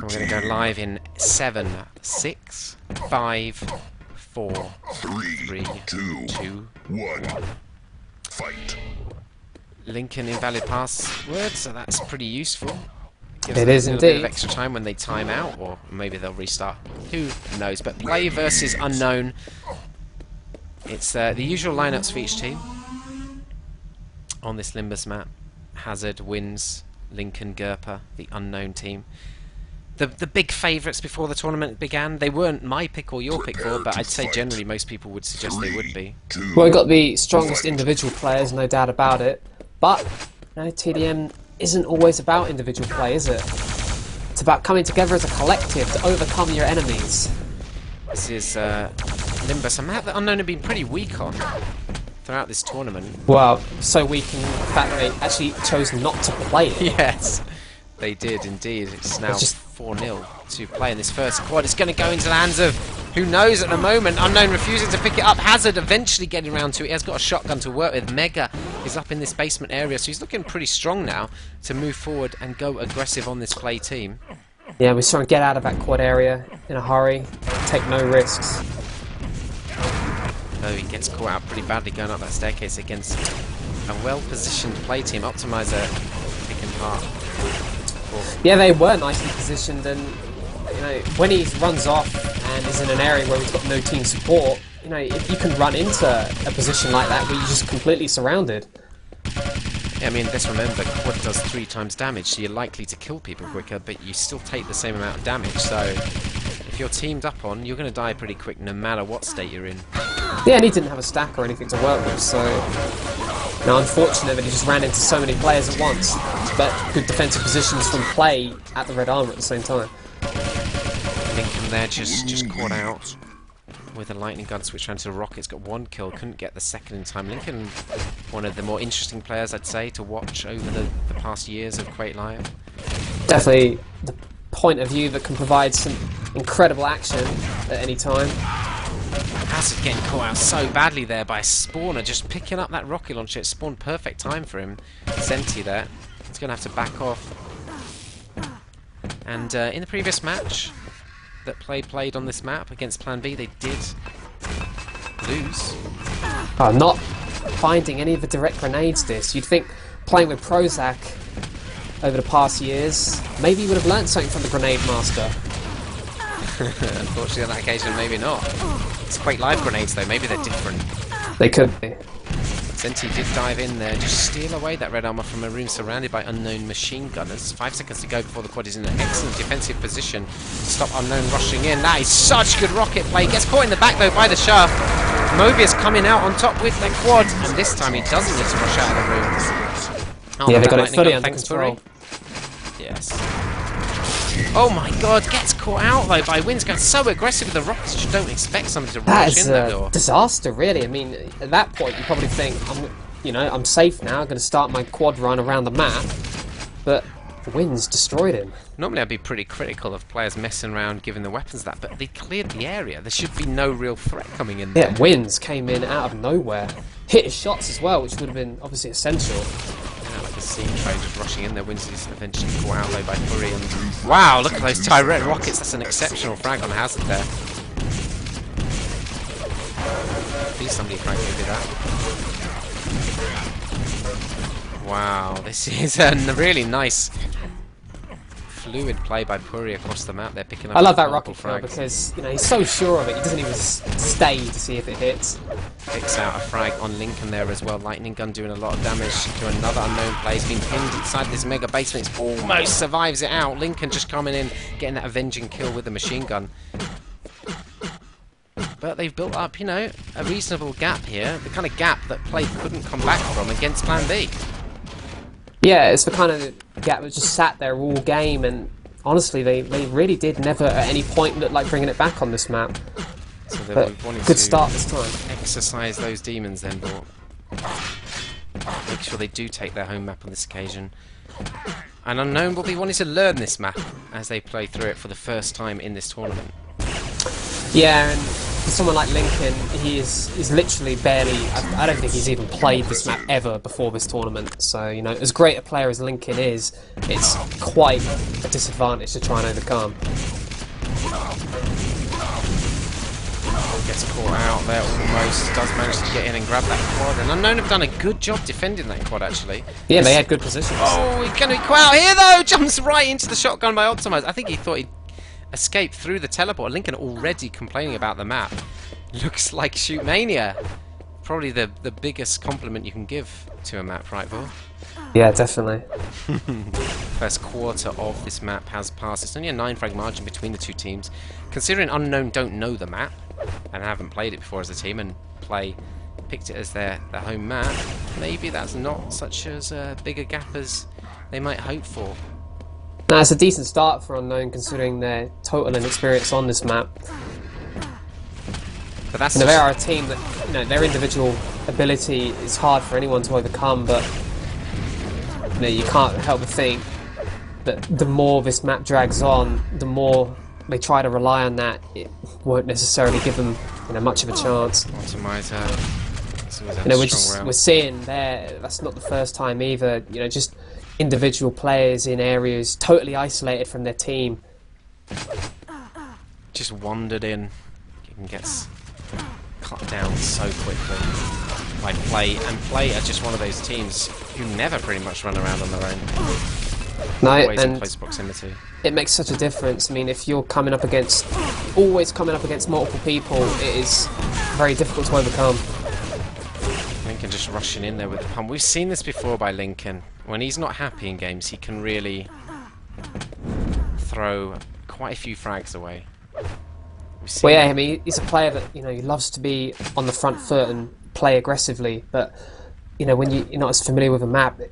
we're going to go live in 7, 6, 5, 4, 3, 2, 1. Fight. Lincoln invalid password, so that's pretty useful. Gives it is a indeed. bit of extra time when they time out, or maybe they'll restart. Who knows? But play versus unknown. It's the usual lineups for each team on this Limbus map. Hazard wins. Lincoln, Gerper, the unknown team. The big favourites before the tournament began. They weren't my pick or your pick for, but I'd say generally most people would suggest they would be. Well, we got the strongest individual players, no doubt about it. But you know, TDM isn't always about individual play, is it? It's about coming together as a collective to overcome your enemies. This is Limbus, a map that Unknown have been pretty weak on throughout this tournament. Well, so weak in fact they actually chose not to play it. Yes, they did indeed. It's now 4-0 to play in this first quad. It's going to go into the hands of who knows at the moment. Unknown refusing to pick it up. Hazard eventually getting around to it. He has got a shotgun to work with. Mega is up in this basement area, so he's looking pretty strong now to move forward and go aggressive on this play team. Yeah, we're trying to get out of that quad area in a hurry, take no risks. Though he gets caught out pretty badly going up that staircase against a well-positioned play team. Optimizer picking apart. Yeah, they were nicely positioned, and you know, when he runs off and is in an area where he's got no team support, you know, if you can run into a position like that where you're just completely surrounded. Yeah, I mean, let's remember, quad does 3 times damage, so you're likely to kill people quicker, but you still take the same amount of damage, so if you're teamed up on, you're going to die pretty quick no matter what state you're in. Yeah, and he didn't have a stack or anything to work with, so now unfortunate that he just ran into so many players at once, but good defensive positions from play at the red armor at the same time. Lincoln there just caught out with a lightning gun switch around to the rockets, got 1 kill, couldn't get the second in time. Lincoln, one of the more interesting players, I'd say, to watch over the past years of Quake Live. Definitely the point of view that can provide some incredible action at any time. Hazard getting caught out so badly there by a spawner, just picking up that rocket launcher. It spawned perfect time for him. Senti there. He's going to have to back off. And in the previous match that played on this map against Plan B, they did lose. Oh, not finding any of the direct grenades this. You'd think playing with Prozac over the past years, maybe you would have learnt something from the Grenade Master. Unfortunately on that occasion, maybe not. It's Quake Live grenades though, maybe they're different. They could be. Senti did dive in there, just steal away that red armor from a room surrounded by unknown machine gunners. 5 seconds to go before the quad is in an excellent defensive position to stop unknown rushing in. That is such good rocket play. Gets caught in the back though by the shaft. Mobius coming out on top with the quad, and this time he doesn't need to rush out of the room. Oh, yeah, they got it fully under control. Yes. Oh my god, gets caught out though by Wins, going so aggressive with the rockets, you don't expect somebody to rush in that door. Disaster, really. I mean, at that point you probably think, I'm safe now, I'm going to start my quad run around the map, but Wins destroyed him. Normally I'd be pretty critical of players messing around giving the weapons that, but they cleared the area. There should be no real threat coming in there. Yeah, Wins came in out of nowhere. Hit his shots as well, which would have been obviously essential. Like a steam train just rushing in there. Wins is eventually caught out though by Curry, and wow, look at those Tyrant rockets. That's an exceptional frag on Hazard there. Please somebody frankly do that. Wow, this is a really nice fluid play by Puri across the map. They're picking up. I love that rocket kill because he's so sure of it. He doesn't even stay to see if it hits. Picks out a frag on Lincoln there as well. Lightning gun doing a lot of damage to another unknown play. He's been pinned inside this mega basement. It's almost survives it out. Lincoln just coming in, getting that avenging kill with the machine gun. But they've built up, a reasonable gap here. The kind of gap that play couldn't come back from against Plan B. Yeah, it's the kind of gap that just sat there all game, and honestly, they really did never at any point look like bringing it back on this map. So but good start this time. Exercise those demons then, but make sure they do take their home map on this occasion. And Unknown will be wanting to learn this map as they play through it for the first time in this tournament. Yeah, and for someone like Lincoln, he is literally barely. I don't think he's even played this map ever before this tournament. So you know, as great a player as Lincoln is, it's quite a disadvantage to try and overcome. Gets caught out there almost. Does manage to get in and grab that quad. And Unknown have done a good job defending that quad actually. Yeah, they had good positions. Oh, he's going to be caught out here though! Jumps right into the shotgun by Optimize. I think he thought he'd escape through the teleport. Lincoln already complaining about the map. Looks like Shoot Mania. Probably the biggest compliment you can give to a map, right, Vol? Yeah, definitely. First quarter of this map has passed. It's only a 9 frag margin between the two teams. Considering Unknown don't know the map and haven't played it before as a team and picked it as their home map, maybe that's not such as big a gap as they might hope for. Now, it's a decent start for Unknown considering their total inexperience on this map. But that's they are a team that, you know, their individual ability is hard for anyone to overcome, but you know, you can't help but think that the more this map drags on, the more they try to rely on that, it won't necessarily give them, you know, much of a chance. Optimizer. You know, we're seeing there, that's not the first time either, you know, just individual players in areas totally isolated from their team. Just wandered in and gets cut down so quickly by Play, and Play are just one of those teams who never pretty much run around on their own. No, Always in and close proximity. It makes such a difference. I mean, if you're always coming up against multiple people, it is very difficult to overcome. Lincoln just rushing in there with the pump. We've seen this before by Lincoln. When he's not happy in games, he can really throw quite a few frags away. Well, yeah, I mean, he's a player that, you know, he loves to be on the front foot and play aggressively, but you know, when you're not as familiar with a map, it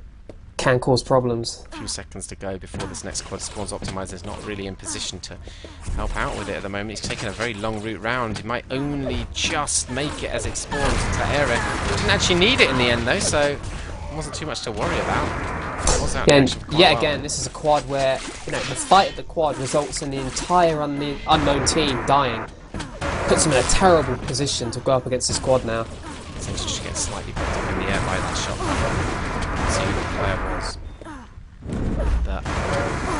can cause problems. A few seconds to go before this next quad spawns. Optimizer's not really in position to help out with it at the moment. He's taking a very long route round. He might only just make it as it spawns into that area. Didn't actually need it in the end though, so it wasn't too much to worry about. Yeah, and yet again, this is a quad where, you know, the fight at the quad results in the entire unknown team dying. Puts him in a terrible position to go up against this quad now. Seems to just get slightly picked up in the air by that shot. See who the player was. But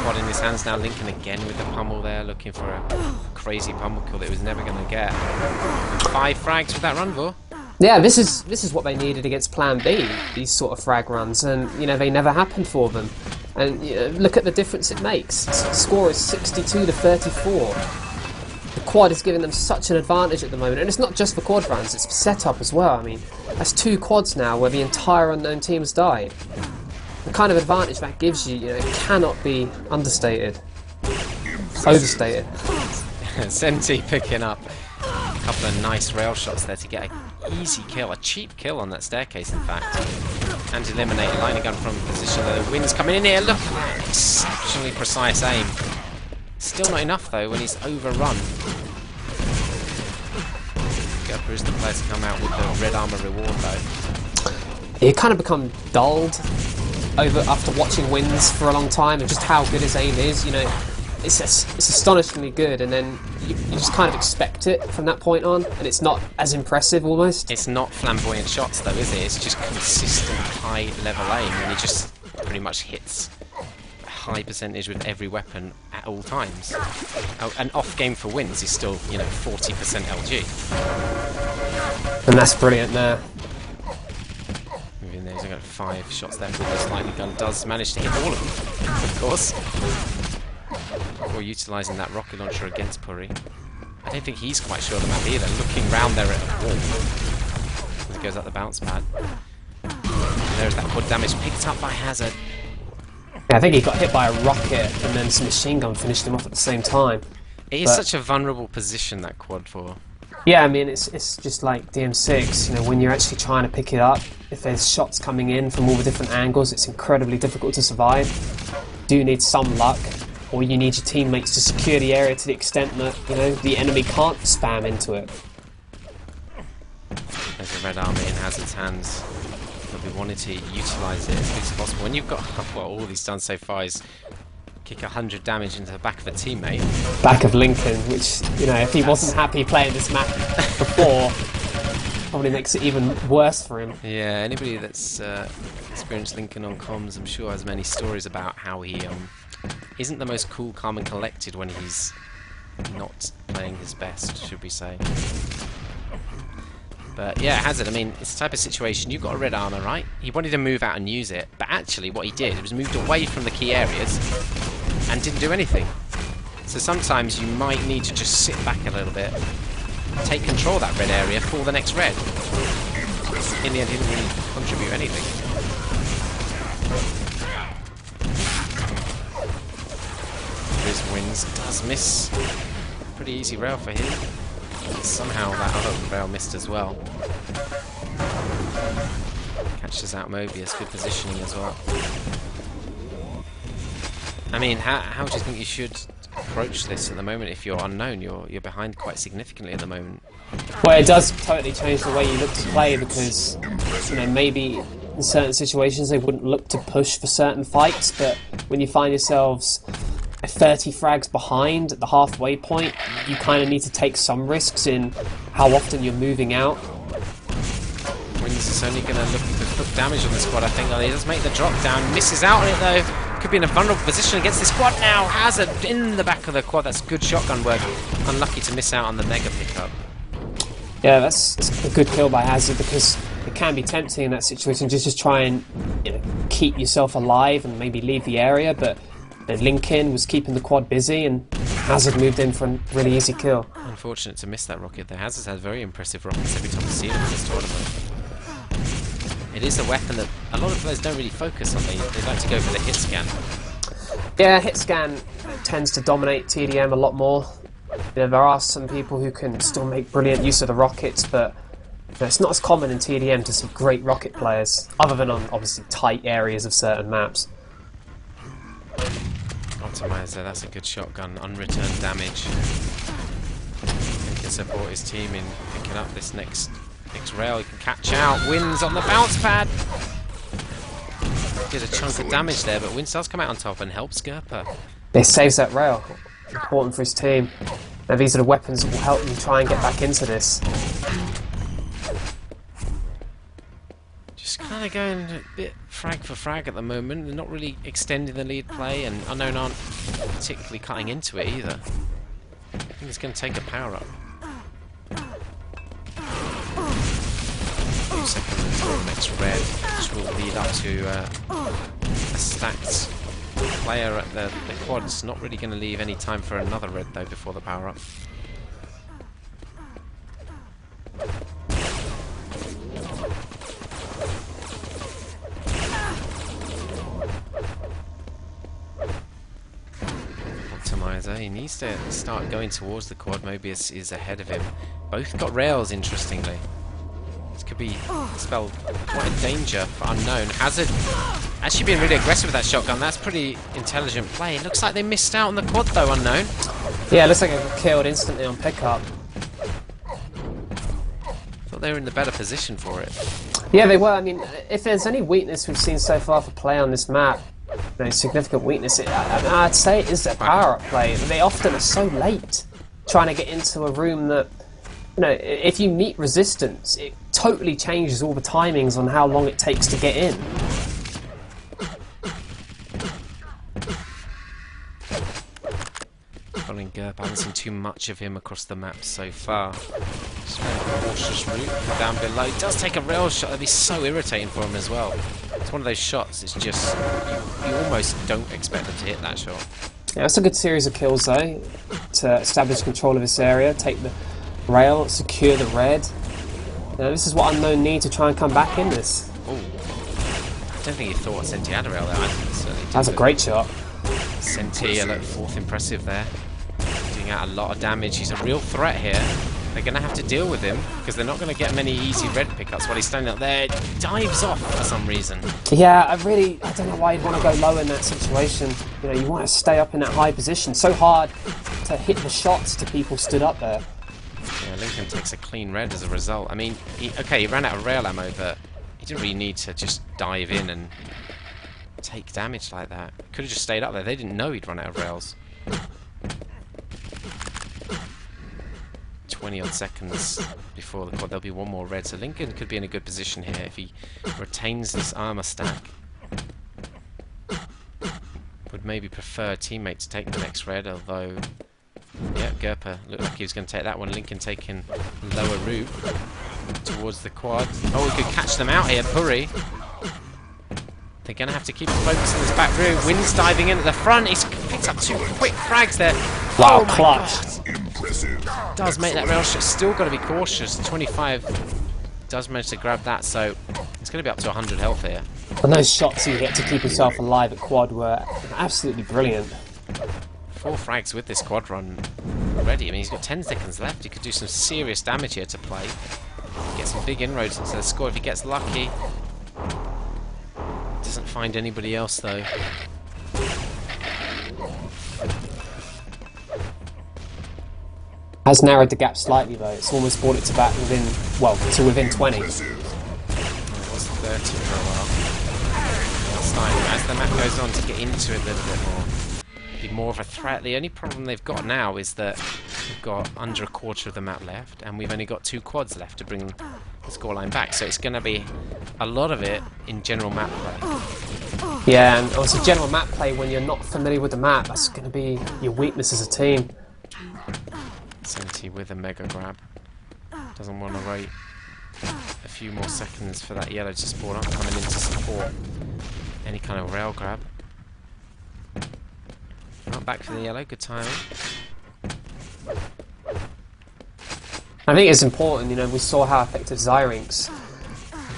quad in his hands now. Lincoln again with the pummel there, looking for a crazy pummel kill that he was never going to get. 5 frags with that run, Vor. Yeah, this is what they needed against Plan B, these sort of frag runs, and you know, they never happened for them. And you know, look at the difference it makes. The score is 62 to 34. The quad is giving them such an advantage at the moment, and it's not just the quad runs, it's the setup as well. I mean, that's 2 quads now where the entire unknown team has died. The kind of advantage that gives you, you know, it cannot be understated. Overstated. Senti picking up a couple of nice rail shots there to get an easy kill, a cheap kill on that staircase in fact. And eliminate a liner gun from position though. The wind's coming in here, look at that, exceptionally precise aim. Still not enough though when he's overrun. Gupper is the player to come out with the red armor reward though. He kind of become dulled after watching wins for a long time and just how good his aim is, you know. It's astonishingly good, and then you just kind of expect it from that point on, and it's not as impressive almost. It's not flamboyant shots though, is it? It's just consistent high level aim, and he just pretty much hits a high percentage with every weapon at all times. An off game for wins is still, you know, 40% LG. And that's brilliant there. Moving there, he's got 5 shots there, but this lightning gun does manage to hit all of them, of course. Before utilising that rocket launcher against Puri. I don't think he's quite sure of the map either, looking round there at a wall. As he goes up the bounce pad. There's that quad damage picked up by Hazard. Yeah, I think he got hit by a rocket and then some machine gun finished him off at the same time. It is such a vulnerable position, that quad for. Yeah, I mean, it's just like DM6, you know, when you're actually trying to pick it up, if there's shots coming in from all the different angles, it's incredibly difficult to survive. You do need some luck, or you need your teammates to secure the area to the extent that, you know, the enemy can't spam into it. There's a red armor in Hazard's hands. He'll be wanting to utilise it as quickly as possible. When you've got, well, all he's done so far is kick 100 damage into the back of a teammate. Back of Lincoln, which, you know, if he wasn't happy playing this map before, probably makes it even worse for him. Yeah, anybody that's experienced Lincoln on comms, I'm sure has many stories about how he isn't the most cool, calm and collected when he's not playing his best, should we say. But yeah, Hazard, I mean, it's the type of situation, you've got a red armor, right? He wanted to move out and use it, but actually what he did was moved away from the key areas and didn't do anything. So sometimes you might need to just sit back a little bit, take control of that red area for the next red. In the end, he didn't really contribute anything. His wins does miss. Pretty easy rail for him. Somehow that other rail missed as well. Catches out Mobius, good positioning as well. I mean, how do you think you should approach this at the moment? If you're unknown, you're behind quite significantly at the moment. Well, it does totally change the way you look to play, because, you know, maybe in certain situations they wouldn't look to push for certain fights, but when you find yourselves 30 frags behind at the halfway point, you kind of need to take some risks in how often you're moving out. Wins is only going to look to put damage on the squad, I think. Oh, he does make the drop down, misses out on it though. Could be in a vulnerable position against the squad now. Hazard in the back of the quad. That's good shotgun work. Unlucky to miss out on the mega pickup. Yeah, that's a good kill by Hazard, because it can be tempting in that situation just to try and, you know, keep yourself alive and maybe leave the area, but Lincoln was keeping the quad busy and Hazard moved in for a really easy kill. Unfortunate to miss that rocket there. Hazard's had very impressive rockets every time I've seen him in this tournament. It is a weapon that a lot of players don't really focus on. They like to go for the hit scan. Yeah, hit scan tends to dominate TDM a lot more. You know, there are some people who can still make brilliant use of the rockets, but you know, it's not as common in TDM to see great rocket players, other than on obviously tight areas of certain maps. Optimizer, that's a good shotgun. Unreturned damage. He can support his team in picking up this next rail. He can catch out. Wins on the bounce pad. Did a chunk of damage there, but Wins does come out on top and helps Gerper. It saves that rail. Important for his team. Now these are the weapons that will help them try and get back into this. Just kind of going a bit frag for frag at the moment. They're not really extending the lead play, and Unknown aren't particularly cutting into it either. I think it's going to take a power up. 2 seconds until the next red, which will lead up to a stacked player at the quads. Not really going to leave any time for another red though before the power up. He needs to start going towards the quad. Mobius is ahead of him. Both got rails, interestingly. This could be spell quite a danger for Unknown. Hazard actually being really aggressive with that shotgun. That's pretty intelligent play. It looks like they missed out on the quad though, Unknown. Yeah, it looks like they got killed instantly on pickup. Thought they were in the better position for it. Yeah, they were. I mean, if there's any weakness we've seen so far for play on this map, no significant weakness, I'd say it is their power-up play. They often are so late trying to get into a room that, you know, if you meet resistance, it totally changes all the timings on how long it takes to get in. Colin Gerb, I haven't seen too much of him across the map so far. Just very cautious route down below. He does take a rail shot. That'd be so irritating for him as well. It's one of those shots, it's just, you almost don't expect them to hit that shot. Yeah, it's a good series of kills though, to establish control of this area, take the rail, secure the red. You know, this is what Unknown need to try and come back in this. Oh, I don't think he thought Senti had a rail there. I certainly did. That's a great shot. Senti, a little fourth impressive there. Doing out a lot of damage. He's a real threat here. They're going to have to deal with him because they're not going to get many easy red pickups while he's standing up there. Dives off for some reason. Yeah, I don't know why you'd want to go low in that situation. You know, you want to stay up in that high position. So hard to hit the shots to people stood up there. Yeah, Lincoln takes a clean red as a result. I mean, he ran out of rail ammo, but he didn't really need to just dive in and take damage like that. Could have just stayed up there. They didn't know he'd run out of rails. 20 odd seconds before the quad. There'll be one more red, so Lincoln could be in a good position here if he retains this armor stack. Would maybe prefer a teammate to take the next red, although yeah, Gerper looked like he was going to take that one. Lincoln taking the lower route towards the quad. Oh, we could catch them out here. Puri. They're going to have to keep focused on this back route. Wynn's diving in at the front. He's picked up 2 quick frags there. Wow, oh my clutch. God. Does make that rail shot. Still got to be cautious. 25 does manage to grab that, so it's going to be up to 100 health here. And those shots you get to keep yourself alive at quad were absolutely brilliant. 4 frags with this quad run ready. I mean, he's got 10 seconds left. He could do some serious damage here to play. Get some big inroads into the score if he gets lucky. Doesn't find anybody else though. Has narrowed the gap slightly though. It's almost brought it to back within, well, to within 20. It was 30 for a while. As the map goes on to get into it a little bit more, be more of a threat. The only problem they've got now is that we've got under a quarter of the map left, and we've only got 2 quads left to bring the scoreline back. So it's going to be a lot of it in general map play. Yeah, and also general map play when you're not familiar with the map, that's going to be your weakness as a team. Senti with a mega grab. Doesn't want to wait a few more seconds for that yellow to spawn up, coming in to support any kind of rail grab. Not back for the yellow, good timing. I think it's important, you know, we saw how effective Zyrinx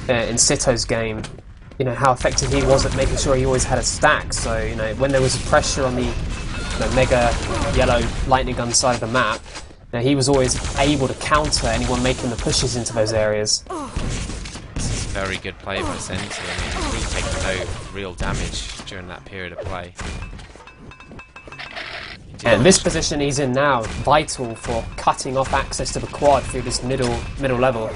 in Sito's game, you know, how effective he was at making sure he always had a stack. So, you know, when there was pressure on the mega yellow lightning gun side of the map, you know, he was always able to counter anyone making the pushes into those areas. This is very good play by Senti. I mean, he's really taken no real damage during that period of play. And this position he's in now, vital for cutting off access to the quad through this middle level.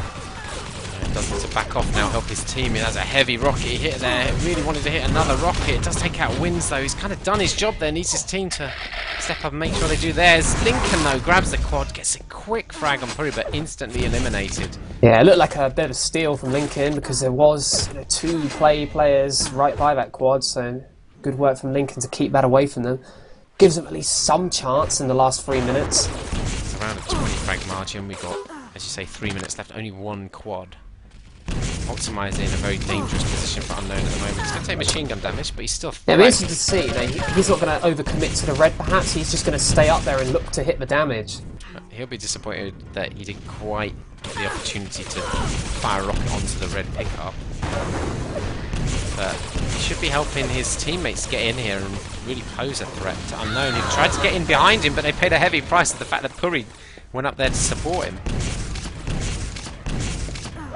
Does need to back off now, help his team. He has a heavy rocket hit there. Really wanted to hit another rocket. It does take out Wins though. He's kind of done his job there. Needs his team to step up and make sure they do theirs. Lincoln though grabs the quad, gets a quick frag on Puri, but instantly eliminated. Yeah, it looked like a bit of a steal from Lincoln because there was, you know, 2 players right by that quad. So good work from Lincoln to keep that away from them. Gives them at least some chance in the last 3 minutes. It's around a 20 frag margin. We've got, as you say, 3 minutes left. Only 1 quad. Optimising in a very dangerous position for Unknown at the moment. He's going to take machine gun damage, but he's still... Yeah, it'll be interesting to see. You know, he's not going to overcommit to the red, perhaps. He's just going to stay up there and look to hit the damage. He'll be disappointed that he didn't quite get the opportunity to fire a rocket onto the red pickup. But he should be helping his teammates get in here and really pose a threat to Unknown, who tried to get in behind him, but they paid a heavy price for the fact that Puri went up there to support him.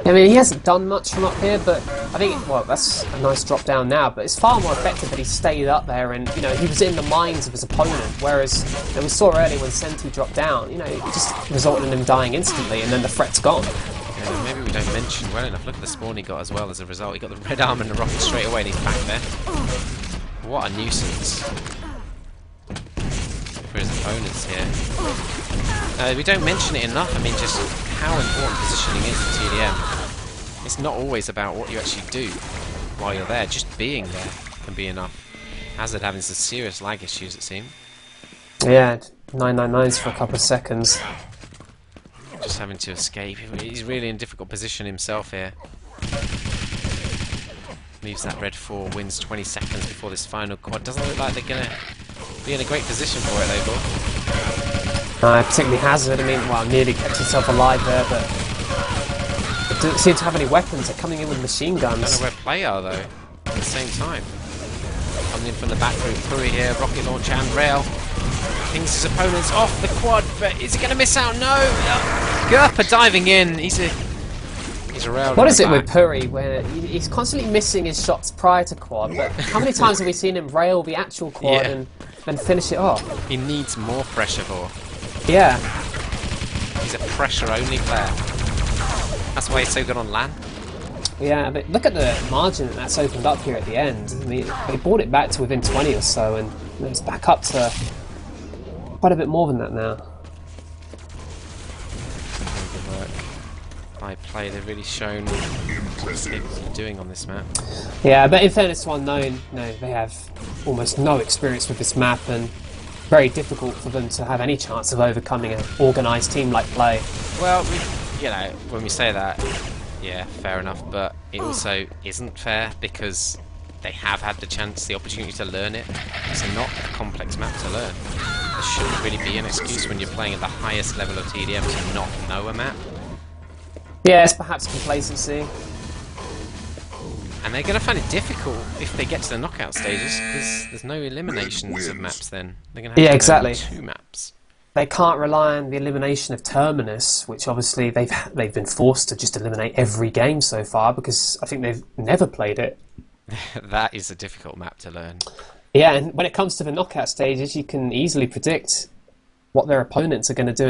I mean, he hasn't done much from up here, but I think, well, that's a nice drop down now, but it's far more effective that he stayed up there and, you know, he was in the minds of his opponent, whereas, you know, we saw earlier when Senti dropped down, you know, it just resulted in him dying instantly, and then the threat's gone. Yeah, maybe we don't mention well enough. Look at the spawn he got as well as a result. He got the red arm and the rocket straight away and he's back there. What a nuisance for his opponents here. We don't mention it enough. I mean, just how important positioning is in TDM. It's not always about what you actually do while you're there. Just being there can be enough. Hazard having some serious lag issues, it seems. Yeah, 999s for a couple of seconds. Just having to escape. He's really in a difficult position himself here. Leaves that red 4, wins 20 seconds before this final quad. Doesn't look like they're going to be in a great position for it, though, Bob. Particularly Hazard, I mean, well, nearly kept himself alive there, but it doesn't seem to have any weapons. They're coming in with machine guns. I don't know where play are, though, at the same time. Coming in from the back route, Puri here, rocket launcher and rail. Pings his opponents off the quad, but is he going to miss out? No! Gerper diving in. He's a rail. What is it with Puri, where he's constantly missing his shots prior to quad, but how many times have we seen him rail the actual quad and then finish it off? He needs more pressure for. Yeah. He's a pressure-only player. That's why he's so good on LAN. Yeah, but look at the margin that's opened up here at the end. I mean, they brought it back to within 20 or so, and it's back up to quite a bit more than that now. Good work by play. They've really shown what they're doing on this map. Yeah, but in fairness to Unknown, they have almost no experience with this map, and very difficult for them to have any chance of overcoming an organised team like Play. Well, when we say that, yeah, fair enough, but it also isn't fair because they have had the opportunity to learn it. It's not a complex map to learn. There shouldn't really be an excuse when you're playing at the highest level of TDM to not know a map. Yeah, it's perhaps complacency. And they're going to find it difficult if they get to the knockout stages because there's no eliminations of maps then. They're going to have to know 2 maps. They can't rely on the elimination of Terminus, which obviously they've been forced to just eliminate every game so far because I think they've never played it. That is a difficult map to learn. Yeah, and when it comes to the knockout stages, you can easily predict what their opponents are going to do